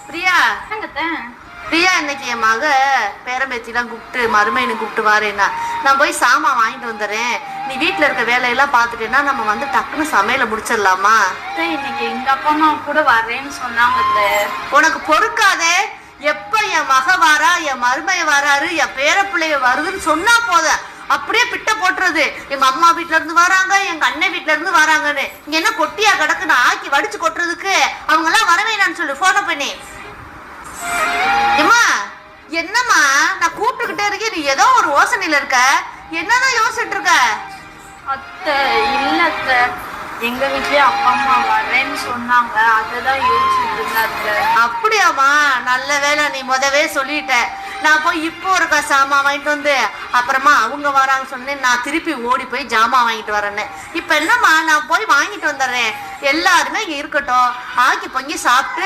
பிரியா பிரியா இன்னைக்கு என் மக பேரம்பேத்திலாம் கூப்பிட்டு மருமையினு கூப்பிட்டு வாரேன்னா நான் போய் சாமான் வாங்கிட்டு வந்துடுறேன். நீ வீட்டுல இருக்க வேலையெல்லாம் பார்த்துட்டேன்னா நம்ம வந்து டக்குன்னு சமையலை முடிச்சிடலாமா? இன்னைக்கு எங்க அப்பா அம்மா கூட வரேன்னு சொன்னாங்க. உனக்கு பொறுக்காதே. எப்ப என் மக வாரா, என் மருமைய வராரு, என் பேர பிள்ளைய வருதுன்னு சொன்னா போத அப்படியே பிட்ட போட்டுறது. எங்க அம்மா வீட்டுல இருந்து வராங்க, எங்க அண்ணன் வீட்டுல இருந்து வராங்கன்னு. இங்க என்ன கொட்டியா கிடக்குன்னு ஆக்கி வடிச்சு கொட்டுறதுக்கு அவங்க எல்லாம் வரவேணான்னு சொல்லு போன பண்ணி. ஏமா என்னம்மா நான் கூப்பிட்டுக்கிட்டே இருக்கேன், நீ ஏதோ ஒரு யோசனையில இருக்க. என்னதான் யோசிச்சுட்டு இருக்க? அத்தை இல்ல அத்தை, எங்க வீட்லயே அப்பா அம்மா வரேன்னு சொன்னாங்க, அததான் யோசிச்சுட்டு இருந்தேன். அப்படியாமா? நல்ல வேலை, நீ முதவே சொல்லிட்ட. நான் போய் இப்போ ஒரு சாமான் வாங்கிட்டு வந்து அப்புறமா அவங்க வராங்க சொன்னேன், நான் திருப்பி ஓடி போய் ஜாமான் வாங்கிட்டு வரேன்னு. இப்ப என்னம்மா நான் போய் வாங்கிட்டு வந்துடுறேன். எல்லாருமே இங்க இருக்கட்டும், ஆக்கி பொங்கி சாப்பிட்டு